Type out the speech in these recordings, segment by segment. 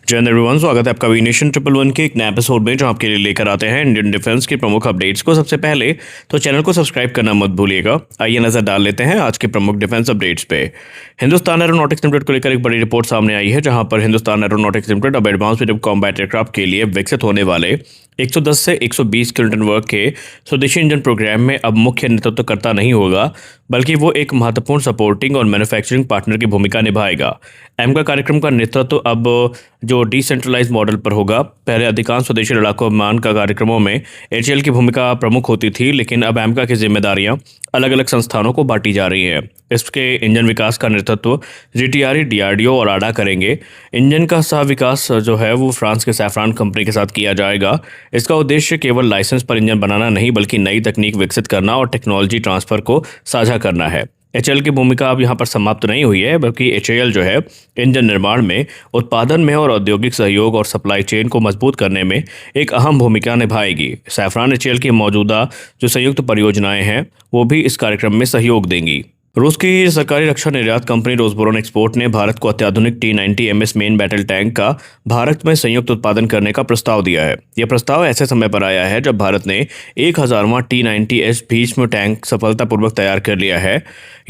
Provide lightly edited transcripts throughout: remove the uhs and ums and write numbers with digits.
जय हिंद एवरीवन, स्वागत है आपका वी नेशन 111 के एक नए एपिसोड में, जो आपके लिए लेकर आते हैं इंडियन डिफेंस की प्रमुख अपडेट्स को। सबसे पहले तो चैनल को सब्सक्राइब करना मत भूलिएगा। आइए नजर डाल लेते हैं आज के प्रमुख डिफेंस अपडेट्स पे। हिंदुस्तान एरोनॉटिक्स लिमिटेड को लेकर एक बड़ी रिपोर्ट सामने आई है, जहां पर हिंदुस्तान एरोनॉटिक्स लिमिटेड अब एडवांस मिलिट्री कॉम्बैट एयरक्राफ्ट के लिए विकसित होने वाले 110 से 120 किलोटन वर्क के स्वदेशी इंजन प्रोग्राम में अब मुख्य नेतृत्वकर्ता नहीं होगा, बल्कि वो एक महत्वपूर्ण सपोर्टिंग और मैन्युफैक्चरिंग पार्टनर की भूमिका निभाएगा। एमका कार्यक्रम का नेतृत्व अब जो डिसेंट्रलाइज मॉडल पर होगा। पहले अधिकांश स्वदेशी लड़ाकू विमान का कार्यक्रमों में एचएएल की भूमिका प्रमुख होती थी, लेकिन अब एमका की जिम्मेदारियां अलग अलग संस्थानों को बांटी जा रही हैं। इसके इंजन विकास का नेतृत्व जीटीआरई, डीआरडीओ और आडा करेंगे। इंजन का सह विकास जो है वो फ्रांस के सैफरान कंपनी के साथ किया जाएगा। इसका उद्देश्य केवल लाइसेंस पर इंजन बनाना नहीं, बल्कि नई तकनीक विकसित करना और टेक्नोलॉजी ट्रांसफर को साझा करना है। एचएएल की भूमिका अब यहाँ पर समाप्त नहीं हुई है, बल्कि एचएएल जो है इंजन निर्माण में, उत्पादन में और औद्योगिक सहयोग और सप्लाई चेन को मजबूत करने में एक अहम भूमिका निभाएगी। सैफरान एचएएल की मौजूदा जो संयुक्त परियोजनाएं हैं वो भी इस कार्यक्रम में सहयोग देंगी। रूस की सरकारी रक्षा निर्यात कंपनी रोसबोरोन एक्सपोर्ट ने भारत को अत्याधुनिक T-90 MS main battle tank का भारत में संयुक्त उत्पादन करने का प्रस्ताव दिया है। यह प्रस्ताव ऐसे समय पर आया है जब भारत ने 1000वां T-90S भीष्म टैंक सफलतापूर्वक तैयार कर लिया है।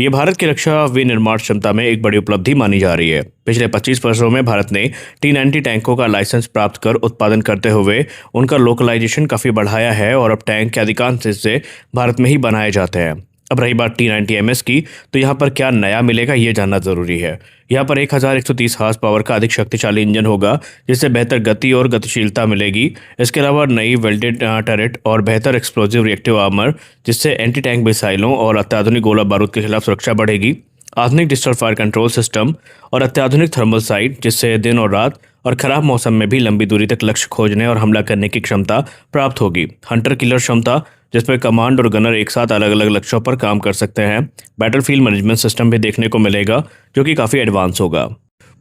ये भारत की रक्षा विनिर्माण क्षमता में एक बड़ी उपलब्धि मानी जा रही है। पिछले 25 वर्षों में भारत ने T-90 टैंकों का लाइसेंस प्राप्त कर उत्पादन करते हुए उनका लोकलाइजेशन काफ़ी बढ़ाया है और अब टैंक के अधिकांश हिस्से भारत में ही बनाए जाते हैं। अब रही बात T-90 MS की, तो यहाँ पर क्या नया मिलेगा ये जानना ज़रूरी है। यहाँ पर 1130 हार्स पावर का अधिक शक्तिशाली इंजन होगा, जिससे बेहतर गति और गतिशीलता मिलेगी। इसके अलावा नई वेल्डेड टरेट और बेहतर एक्सप्लोजिव रिएक्टिव आर्मर, जिससे एंटी टैंक मिसाइलों और अत्याधुनिक गोला बारूद के खिलाफ सुरक्षा बढ़ेगी। आधुनिक डिजिटल फायर कंट्रोल सिस्टम और अत्याधुनिक थर्मल साइट, जिससे दिन और रात और खराब मौसम में भी लंबी दूरी तक लक्ष्य खोजने और हमला करने की क्षमता प्राप्त होगी। हंटर किलर क्षमता, जिसमें कमांड और गनर एक साथ अलग अलग लक्ष्यों पर काम कर सकते हैं। बैटलफील्ड मैनेजमेंट सिस्टम भी देखने को मिलेगा, जो कि काफ़ी एडवांस होगा।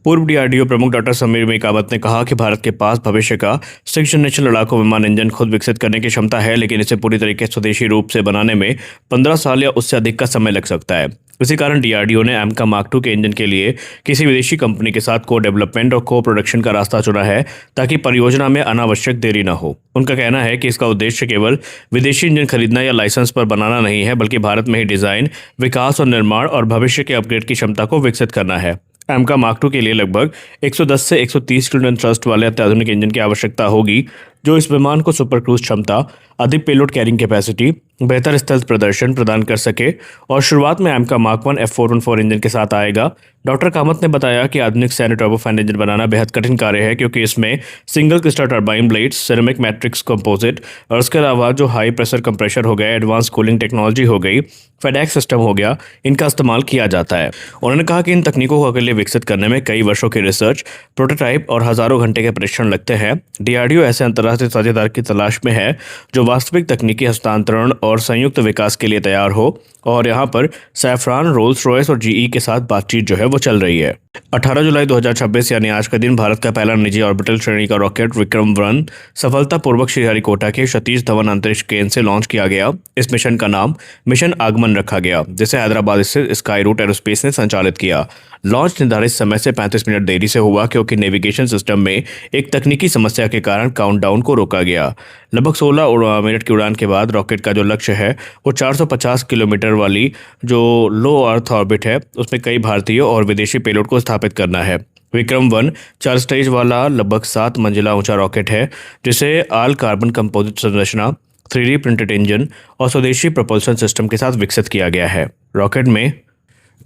पूर्व डीआरडीओ प्रमुख डॉक्टर समीर मेकावत ने कहा कि भारत के पास भविष्य का 6th जनरेशन लड़ाकू विमान इंजन खुद विकसित करने की क्षमता है, लेकिन इसे पूरी तरीके से स्वदेशी रूप से बनाने में 15 साल या उससे अधिक का समय लग सकता है। इसी कारण डीआरडीओ ने एमका मार्क II के इंजन के लिए किसी विदेशी कंपनी के साथ को डेवलपमेंट और को प्रोडक्शन का रास्ता चुना है, ताकि परियोजना में अनावश्यक देरी न हो। उनका कहना है कि इसका उद्देश्य केवल विदेशी इंजन खरीदना या लाइसेंस पर बनाना नहीं है, बल्कि भारत में ही डिजाइन, विकास और निर्माण और भविष्य के अपग्रेड की क्षमता को विकसित करना है। एमका मार्क II के लिए लगभग 110 से 130 किलोटन थ्रस्ट वाले अत्याधुनिक इंजन की आवश्यकता होगी, जो इस विमान को सुपर क्रूज क्षमता, अधिक पेलोड कैरिंग कैपेसिटी, बेहतर स्टेल्थ प्रदर्शन प्रदान कर सके। और शुरुआत में एमका मार्क I F414 इंजन के साथ आएगा। डॉक्टर कामत ने बताया कि आधुनिक सैन्य टर्बोफैन इंजन बनाना बेहद कठिन कार्य है, क्योंकि इसमें single crystal turbine blades, ceramic matrix composite और इसके अलावा जो हाई प्रेशर कंप्रेशर हो गया, एडवांस कूलिंग टेक्नोलॉजी हो गई, फेडेक्स सिस्टम हो गया, इनका इस्तेमाल किया जाता है। उन्होंने कहा कि इन तकनीकों को अकेले विकसित करने में कई वर्षों की रिसर्च, प्रोटोटाइप और हजारों घंटे के परीक्षण लगते हैं। डीआरडीओ ऐसे अंतर्राष्ट्रीय साझेदार की तलाश में है जो वास्तविक तकनीकी हस्तांतरण और संयुक्त विकास के लिए तैयार हो, और यहाँ पर सैफरान, रोल्स रॉयस और जीई के साथ बातचीत जो है वो चल रही है। 18 जुलाई 2026 यानी आज का दिन भारत का पहला निजी ऑर्बिटल श्रेणी का रॉकेट विक्रम-1 सफलतापूर्वक श्रीहरिकोटा के सतीश धवन अंतरिक्ष केंद्र से लॉन्च किया गया। इस मिशन का नाम मिशन आगमन रखा गया, जिसे हैदराबाद स्थित स्काई रूट एरोस्पेस ने संचालित किया। लॉन्च निर्धारित समय से 35 मिनट देरी से हुआ, क्योंकि नेविगेशन सिस्टम में एक तकनीकी समस्या के कारण काउंटडाउन को रोका गया। लगभग 16 मिनट की उड़ान के बाद रॉकेट का जो लक्ष्य है वो 450 किलोमीटर वाली जो लो अर्थ ऑर्बिट है, उसमें कई भारतीय और विदेशी पेलोड को स्थापित करना है। विक्रम-1 4 स्टेज वाला लगभग 7 मंजिला ऊंचा रॉकेट है, जिसे ऑल कार्बन कंपोजिट संरचना, 3D प्रिंटेड इंजन और स्वदेशी propulsion सिस्टम के साथ विकसित किया गया है। रॉकेट में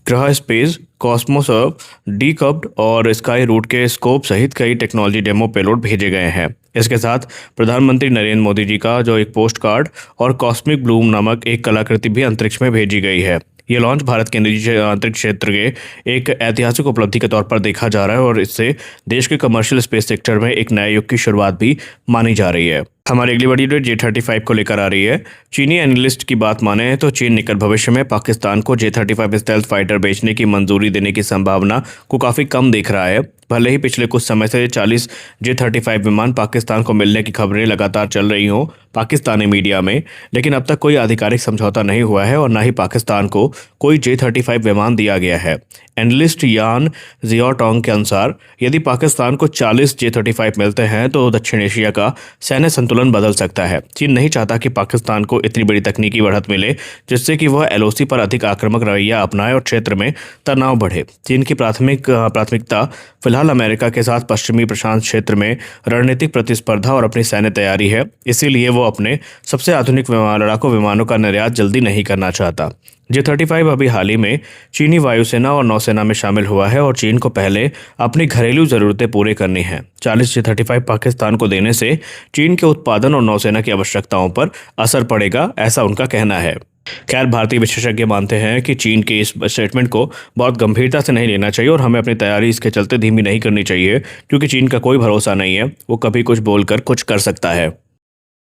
ग्रह स्पेस, कॉस्मोसर्व, डीकप्ड और स्काई रूट के स्कोप सहित कई टेक्नोलॉजी डेमो पेलोड भेजे गए हैं। इसके साथ प्रधानमंत्री नरेंद्र मोदी जी का जो एक पोस्ट कार्ड और कॉस्मिक ब्लूम नामक एक कलाकृति भी अंतरिक्ष में भेजी गई है। ये लॉन्च भारत के निजी अंतरिक्ष क्षेत्र के एक ऐतिहासिक उपलब्धि के तौर पर देखा जा रहा है, और इससे देश के कमर्शियल स्पेस सेक्टर में एक नए युग की शुरुआत भी मानी जा रही है। हमारी अगली बड़ी अपडेट J-35 को लेकर आ रही है। चीनी एनालिस्ट की बात माने तो चीन निकट भविष्य में पाकिस्तान को J-35 स्टेल्थ फाइटर बेचने की मंजूरी देने की संभावना को काफ़ी कम देख रहा है। भले ही पिछले कुछ समय से 40 J-35 विमान पाकिस्तान को मिलने की खबरें लगातार चल रही हों पाकिस्तानी मीडिया में, लेकिन अब तक कोई आधिकारिक समझौता नहीं हुआ है और न ही पाकिस्तान को कोई J-35 विमान दिया गया है। एनालिस्ट यान जियाओटोंग के अनुसार यदि पाकिस्तान को 40 J-35 मिलते हैं तो दक्षिण एशिया का सैन्य संतुलन बदल सकता है। चीन नहीं चाहता कि पाकिस्तान को इतनी बड़ी तकनीकी बढ़त मिले जिससे कि वह LOC पर अधिक आक्रामक रवैया अपनाए और क्षेत्र में तनाव बढ़े। चीन की प्राथमिकता फिलहाल अमेरिका के साथ पश्चिमी प्रशांत क्षेत्र में रणनीतिक प्रतिस्पर्धा और अपनी सैन्य तैयारी है, इसीलिए वो अपने सबसे आधुनिक लड़ाकू विमानों का निर्यात जल्दी नहीं करना चाहता। J-35 अभी हाल ही में चीनी वायुसेना और नौसेना में शामिल हुआ है और चीन को पहले अपनी घरेलू जरूरतें पूरी करनी हैं। 40 J-35 पाकिस्तान को देने से चीन के उत्पादन और नौसेना की आवश्यकताओं पर असर पड़ेगा, ऐसा उनका कहना है। खैर, भारतीय विशेषज्ञ मानते हैं कि चीन के इस स्टेटमेंट को बहुत गंभीरता से नहीं लेना चाहिए और हमें अपनी तैयारी इसके चलते धीमी नहीं करनी चाहिए, क्योंकि चीन का कोई भरोसा नहीं है, वो कभी कुछ बोलकर कुछ कर सकता है।